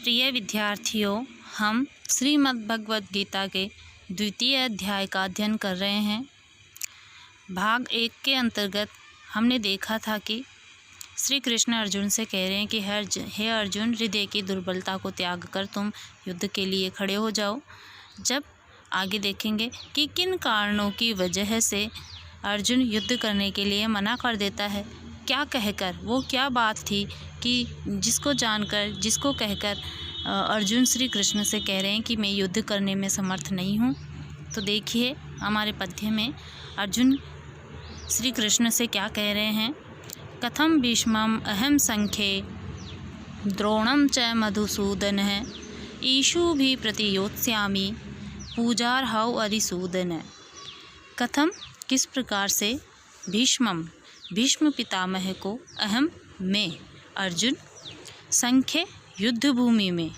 प्रिय विद्यार्थियों, हम श्रीमद् भगवद गीता के द्वितीय अध्याय का अध्ययन कर रहे हैं। भाग 1 के अंतर्गत हमने देखा था कि श्री कृष्ण अर्जुन से कह रहे हैं कि हे अर्जुन, हृदय की दुर्बलता को त्याग कर तुम युद्ध के लिए खड़े हो जाओ। जब आगे देखेंगे कि किन कारणों की वजह से अर्जुन युद्ध करने के लिए मना कर देता है, क्या कहकर, वो क्या बात थी कि जिसको कहकर अर्जुन श्री कृष्ण से कह रहे हैं कि मैं युद्ध करने में समर्थ नहीं हूँ। तो देखिए हमारे पद्य में अर्जुन श्री कृष्ण से क्या कह रहे हैं। कथम भीष्मम अहम संख्ये द्रोणम च मधुसूदन है ईशु भी प्रतियोत्स्यामि पूजार्हौ अरिसूदन। कथम किस प्रकार से भीष्म पितामह को अहम में अर्जुन संख्य युद्ध भूमि में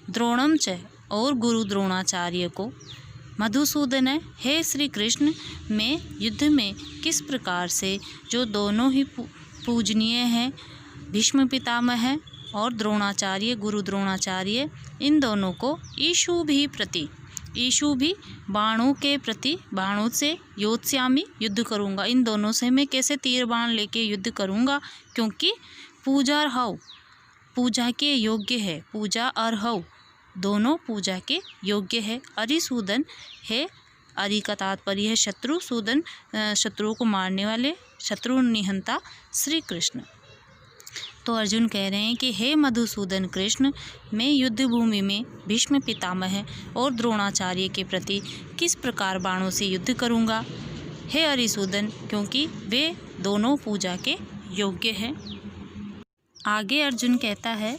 द्रोणम च और गुरु द्रोणाचार्य को मधुसूदन हे श्री कृष्ण में युद्ध में किस प्रकार से जो दोनों ही पूजनीय हैं, भीष्म पितामह और द्रोणाचार्य गुरु द्रोणाचार्य, इन दोनों को ईशु भी बाणों के प्रति बाणों से योत्स्यामि युद्ध करूँगा। इन दोनों से मैं कैसे तीर बाण लेके युद्ध करूँगा, क्योंकि पूजार्हौ पूजा के योग्य है, पूजा अर्हौ दोनों पूजा के योग्य है। अरिसूदन है, अरि का तात्पर्य है शत्रु, सूदन शत्रुओं को मारने वाले, शत्रु निहंता श्री कृष्ण। तो अर्जुन कह रहे हैं कि हे मधुसूदन कृष्ण, मैं युद्ध भूमि में भीष्म पितामह और द्रोणाचार्य के प्रति किस प्रकार बाणों से युद्ध करूँगा। हे अरिसूदन, क्योंकि वे दोनों पूजा के योग्य हैं। आगे अर्जुन कहता है,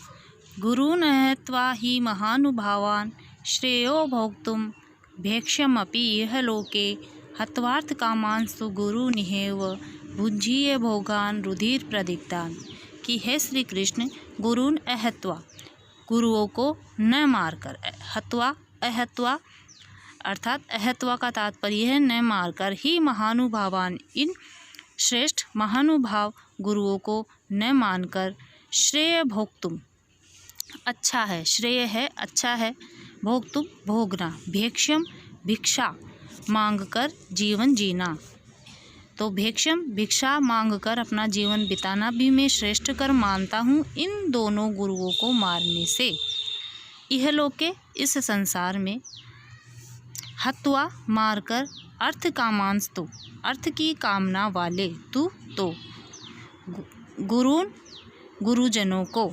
गुरून् हत्वा हि महानुभावान् श्रेयो भोक्तुं भैक्ष्यमपि इह लोके हत्वार्थ कामांस्तु गुरूनिहेव भुञ्जीय भोगान् रुधिर प्रदिक्तान्। कि हे श्री कृष्ण, गुरून् अहत्वा गुरुओं को न मारकर, हत्वा अहत्वा अर्थात अहत्वा का तात्पर्य है न मारकर, ही महानुभावान इन श्रेष्ठ महानुभाव गुरुओं को न मानकर, श्रेय भोक्तुम अच्छा है, श्रेय है अच्छा है, भोक्तुम भोगना, भेक्ष्यम भिक्षा मांगकर जीवन जीना। तो भेक्ष्यम भिक्षा मांगकर अपना जीवन बिताना भी मैं श्रेष्ठ कर मानता हूँ इन दोनों गुरुओं को मारने से। यह लोके इस संसार में, हत्वा मारकर, अर्थ कामांस्तु अर्थ की कामना वाले, तू तो गुरून् गुरुजनों को,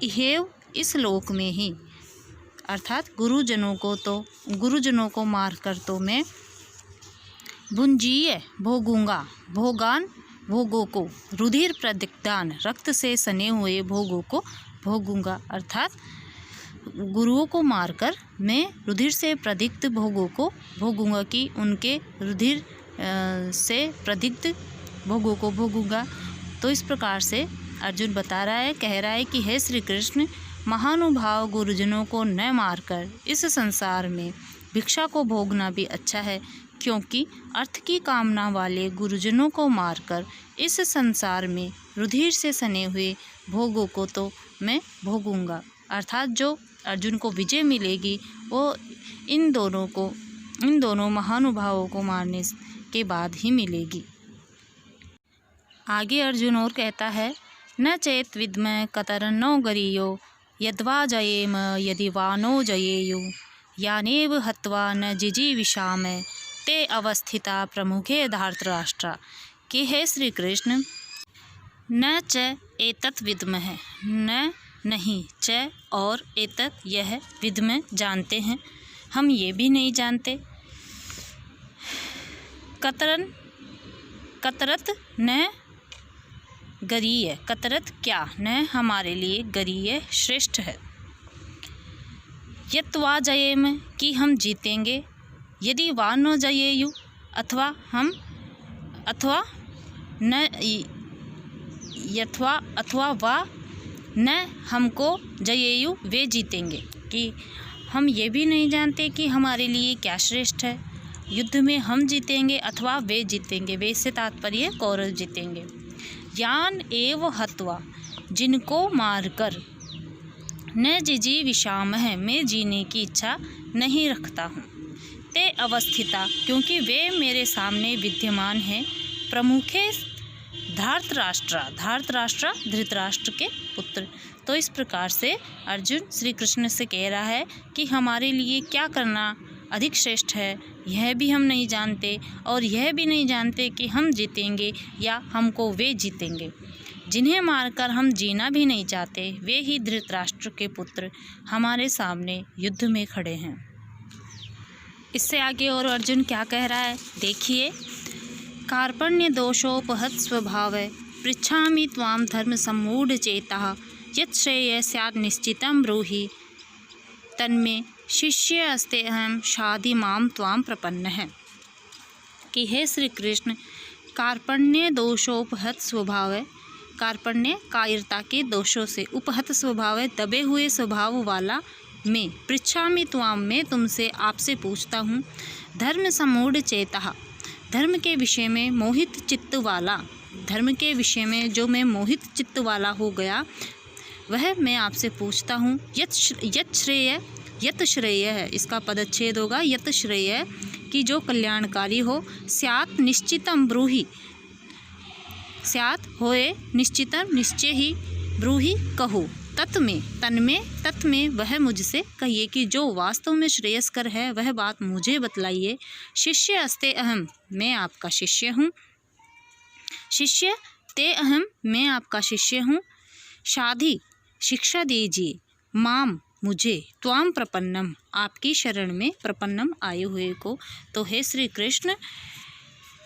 इहेव इस लोक में ही, अर्थात गुरुजनों को मारकर तो मैं भुंजीय भोगूंगा, भोगान भोगों को, रुधिर प्रदिक्तान रक्त से सने हुए भोगों को भोगूंगा। अर्थात गुरुओं को मारकर मैं रुधिर से प्रदिक्त भोगों को भोगूंगा, कि उनके रुधिर से प्रदिक्त भोगों को भोगूंगा। तो इस प्रकार से अर्जुन बता रहा है, कह रहा है कि हे श्री कृष्ण, महानुभाव गुरुजनों को न मारकर इस संसार में भिक्षा को भोगना भी अच्छा है, क्योंकि अर्थ की कामना वाले गुरुजनों को मारकर इस संसार में रुधिर से सने हुए भोगों को तो मैं भोगूंगा। अर्थात जो अर्जुन को विजय मिलेगी वो इन दोनों महानुभावों को मारने के बाद ही मिलेगी। आगे अर्जुन और कहता है, न चेत विद्मः कतरन्नो गरीयो यद्वा जयेम यदि वा नो जयेयु यानेव हत्वा न जिजीविषाम ते अवस्थिता प्रमुखे धार्तराष्ट्रा। कि हे श्री कृष्ण, न च एतत् विद्मः, न नहीं, च और एतत् यह, विद्मः जानते हैं, हम ये भी नहीं जानते, कतरत न गरीय, कतरत क्या, न हमारे लिए गरीय श्रेष्ठ है, यत्वा जयेम कि हम जीतेंगे, यदि वा नो जयेयु अथवा न यथवा अथवा वा न हमको जयेयु वे जीतेंगे। कि हम ये भी नहीं जानते कि हमारे लिए क्या श्रेष्ठ है, युद्ध में हम जीतेंगे अथवा वे जीतेंगे, वे से तात्पर्य कौरव जीतेंगे। यान एव हत्वा जिनको मारकर, न जिजी विषामः, मैं जीने की इच्छा नहीं रखता हूँ। ते अवस्थिता, क्योंकि वे मेरे सामने विद्यमान हैं। प्रमुखे धार्तराष्ट्र, धार्तराष्ट्र धृतराष्ट्र के पुत्र। तो इस प्रकार से अर्जुन श्री कृष्ण से कह रहा है कि हमारे लिए क्या करना अधिक श्रेष्ठ है, यह भी हम नहीं जानते, और यह भी नहीं जानते कि हम जीतेंगे या हमको वे जीतेंगे। जिन्हें मारकर हम जीना भी नहीं चाहते, वे ही धृतराष्ट्र के पुत्र हमारे सामने युद्ध में खड़े हैं। इससे आगे और अर्जुन क्या कह रहा है देखिए। कार्पण्य दोषोपहत स्वभाव पृच्छामि त्वां धर्म सम्मूढ़ चेतः यत् श्रेय स्यात् निश्चितं ब्रूहि तन्मे शिष्य अस्ते अहम शाधि माम त्वां प्रपन्नः। कि हे श्री कृष्ण, कार्पण्य दोषोपहत स्वभाव है, कार्पण्य कायरता के दोषों से, उपहत स्वभाव है दबे हुए स्वभाव वाला मैं, पृच्छामि त्वां मैं तुमसे आपसे पूछता हूँ, धर्म सम्मूढ़ चेतः धर्म के विषय में मोहित चित्त वाला, धर्म के विषय में जो मैं मोहित चित्त वाला हो गया वह मैं आपसे पूछता हूँ। यत श्रेय है, इसका पदच्छेद होगा यत श्रेय, कि जो कल्याणकारी हो, स्यात् निश्चितम ब्रूहि, स्यात् होए निश्चितम निश्चय ही, ब्रूहि कहो, तत्में तन्में तत्में वह मुझसे कहिए, कि जो वास्तव में श्रेयस्कर है वह बात मुझे बतलाइए। शिष्य अस्ते अहम, मैं आपका शिष्य हूँ। शिष्य ते अहम, मैं आपका शिष्य हूँ। शाधि शिक्षा दीजिए, माम मुझे, त्वाम प्रपन्नम आपकी शरण में, प्रपन्नम आए हुए को। तो हे श्री कृष्ण,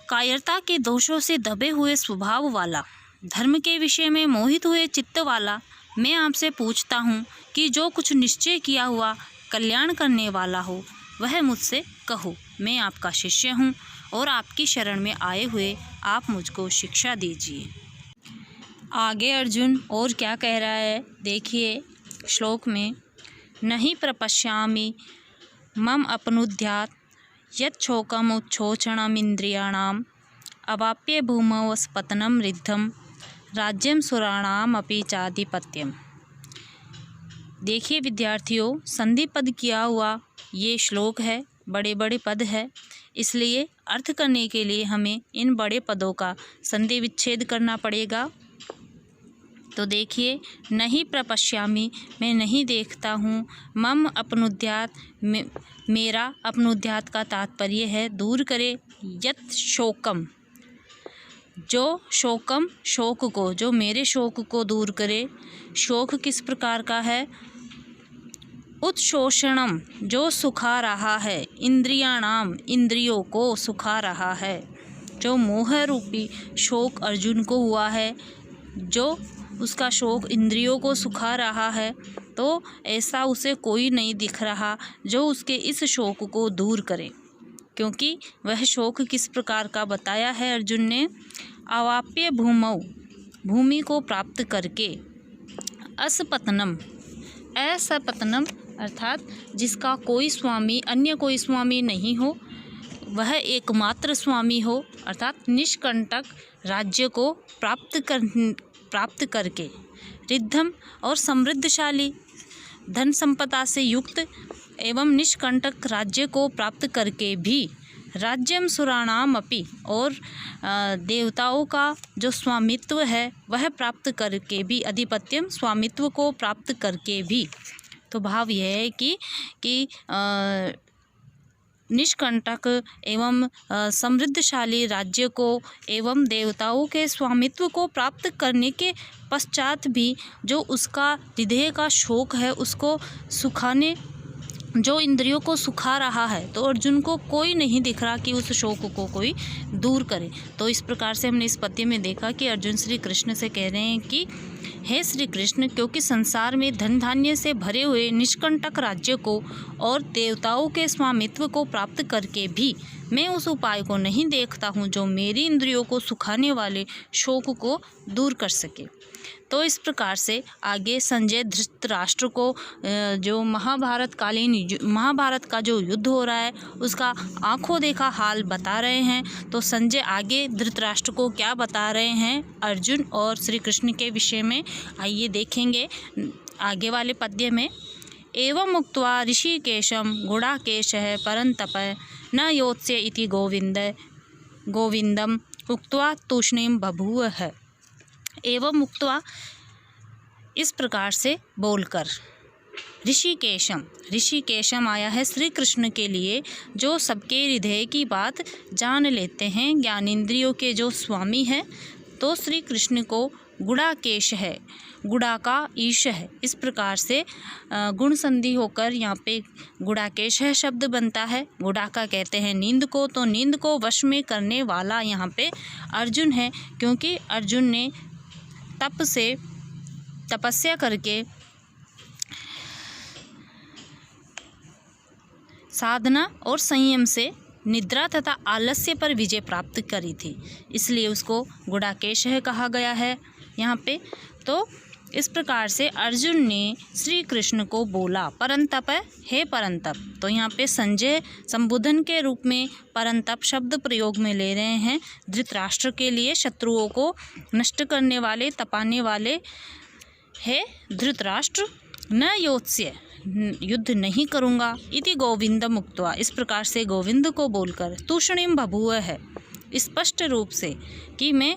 कायरता के दोषों से दबे हुए स्वभाव वाला, धर्म के विषय में मोहित हुए चित्त वाला मैं आपसे पूछता हूँ कि जो कुछ निश्चय किया हुआ कल्याण करने वाला हो वह मुझसे कहो। मैं आपका शिष्य हूँ और आपकी शरण में आए हुए आप मुझको शिक्षा दीजिए। आगे अर्जुन और क्या कह रहा है देखिए श्लोक में। नहीं प्रपश्यामि मम अपनुद्यात् यच्छोकमुच्छोषणमिन्द्रियाणाम् अवाप्य भूमौ स्पतनं रिद्धम राज्यम सुराणाम अपि चाधिपत्यम। देखिए विद्यार्थियों, संधि पद किया हुआ ये श्लोक है, बड़े बड़े पद है, इसलिए अर्थ करने के लिए हमें इन बड़े पदों का संधि विच्छेद करना पड़ेगा। तो देखिए, नहीं प्रपश्यामि मैं नहीं देखता हूँ, मम अपनुद्यात् मेरा, अपनुद्यात् का तात्पर्य है दूर करे, यत् शोकम जो शोकम शोक को, जो मेरे शोक को दूर करे। शोक किस प्रकार का है? उत्शोषणम जो सुखा रहा है, इंद्रियाणाम इंद्रियों को सुखा रहा है। जो मोह रूपी शोक अर्जुन को हुआ है, जो उसका शोक इंद्रियों को सुखा रहा है, तो ऐसा उसे कोई नहीं दिख रहा जो उसके इस शोक को दूर करे। क्योंकि वह शोक किस प्रकार का बताया है अर्जुन ने? अवाप्य भूमौ भूमि को प्राप्त करके, असपतनम असपतनम अर्थात जिसका कोई स्वामी, अन्य कोई स्वामी नहीं हो, वह एकमात्र स्वामी हो, अर्थात निष्कंटक राज्य को प्राप्त करके, रिद्धम और समृद्धशाली धन संपदा से युक्त एवं निष्कंटक राज्य को प्राप्त करके भी, राज्यम सुराणाम अपि और देवताओं का जो स्वामित्व है वह प्राप्त करके भी, अधिपत्यम स्वामित्व को प्राप्त करके भी। तो भाव यह है कि निष्कंटक एवं समृद्धशाली राज्य को एवं देवताओं के स्वामित्व को प्राप्त करने के पश्चात भी जो उसका हृदय का शोक है उसको सुखाने, जो इंद्रियों को सुखा रहा है, तो अर्जुन को कोई नहीं दिख रहा कि उस शोक को कोई दूर करे। तो इस प्रकार से हमने इस पद्य में देखा कि अर्जुन श्री कृष्ण से कह रहे हैं कि हे श्री कृष्ण, क्योंकि संसार में धन धान्य से भरे हुए निष्कंटक राज्य को और देवताओं के स्वामित्व को प्राप्त करके भी मैं उस उपाय को नहीं देखता हूँ जो मेरी इंद्रियों को सुखाने वाले शोक को दूर कर सके। तो इस प्रकार से आगे संजय धृतराष्ट्र को जो महाभारत का जो युद्ध हो रहा है उसका आंखों देखा हाल बता रहे हैं। तो संजय आगे धृतराष्ट्र को क्या बता रहे हैं अर्जुन और श्री कृष्ण के विषय में, आइए देखेंगे। आगे वाले पद्य में एवं उक्त्वा ऋषिकेशं गुडाकेशः परन्तप न योत्स्य इति गोविंदम उक्त्वा तूष्णीम बभूव है। एवं उक्त्वा इस प्रकार से बोलकर ऋषिकेशम आया है श्री कृष्ण के लिए, जो सबके हृदय की बात जान लेते हैं, ज्ञानेंद्रियों के जो स्वामी हैं। तो श्री कृष्ण को गुडाकेश है, गुड़ा का ईश है। इस प्रकार से गुण संधि होकर यहाँ पे गुडाकेश है शब्द बनता है। गुड़ा का कहते हैं नींद को, तो नींद को वश में करने वाला यहाँ पे अर्जुन है, क्योंकि अर्जुन ने तपस्या करके साधना और संयम से निद्रा तथा आलस्य पर विजय प्राप्त करी थी, इसलिए उसको गुडाकेश कहा गया है यहाँ पे। तो इस प्रकार से अर्जुन ने श्री कृष्ण को बोला परंतप, हे परंतप। तो यहाँ पे संजय संबोधन के रूप में परंतप शब्द प्रयोग में ले रहे हैं धृतराष्ट्र के लिए, शत्रुओं को नष्ट करने वाले, तपाने वाले। हे धृतराष्ट्र, न योत्स्य, युद्ध नहीं करूँगा, इति गोविंदम उक्त्वा, इस प्रकार से गोविंद को बोलकर, तूष्णीम बभूव है, स्पष्ट रूप से कि मैं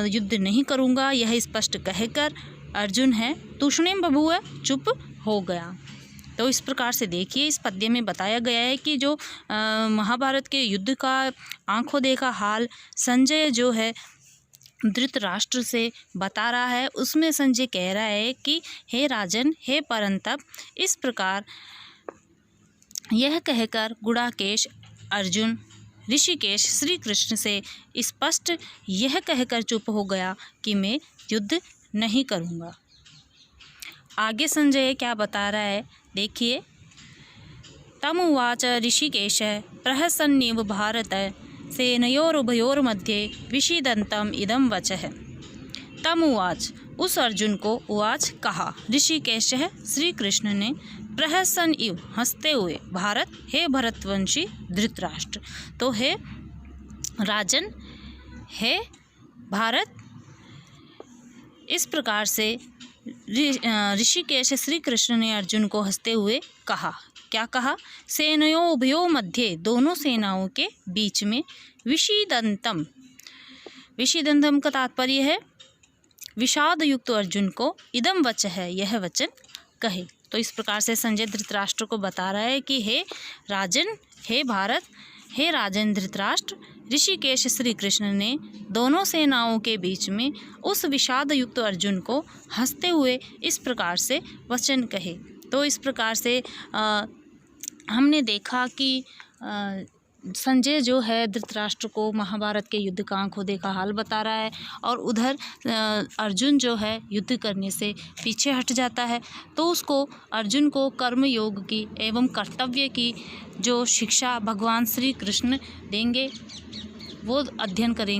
युद्ध नहीं करूँगा, यह स्पष्ट कहकर अर्जुन है तूष्णीम बभूव, चुप हो गया। तो इस प्रकार से देखिए इस पद्य में बताया गया है कि जो महाभारत के युद्ध का आंखों देखा हाल संजय जो है धृतराष्ट्र से बता रहा है, उसमें संजय कह रहा है कि हे राजन, हे परंतप, इस प्रकार यह कहकर गुडाकेश अर्जुन ऋषिकेश श्री कृष्ण से स्पष्ट यह कहकर चुप हो गया कि मैं युद्ध नहीं करूँगा। आगे संजय क्या बता रहा है देखिए। तमुवाच ऋषिकेश प्रहसन्निव भारत सेनयोरुभयोर्मध्ये विषीदन्तम् इदं वचः। तमुवाच, उस अर्जुन को उवाच कहा ऋषिकेश श्री कृष्ण ने, प्रहसन इव हंसते हुए, भारत, हे भरतवंशी धृतराष्ट्र। तो हे राजन, हे भारत, इस प्रकार से ऋषिकेश श्री कृष्ण ने अर्जुन को हंसते हुए कहा। क्या कहा? सेनयों उभयों मध्य, दोनों सेनाओं के बीच में, विषीदंतम, विषीदंतम का तात्पर्य है विषाद युक्त अर्जुन को, इदम वच है, यह वचन कहे। तो इस प्रकार से संजय धृतराष्ट्र को बता रहा है कि हे राजन, हे भारत, हे राजन धृतराष्ट्र, ऋषिकेश श्री कृष्ण ने दोनों सेनाओं के बीच में उस विषाद युक्त अर्जुन को हंसते हुए इस प्रकार से वचन कहे। तो इस प्रकार से हमने देखा कि संजय जो है धृतराष्ट्र को महाभारत के युद्ध का आंखों देखा हाल बता रहा है, और उधर अर्जुन जो है युद्ध करने से पीछे हट जाता है। तो उसको अर्जुन को कर्म योग की एवं कर्तव्य की जो शिक्षा भगवान श्री कृष्ण देंगे वो अध्ययन करेंगे।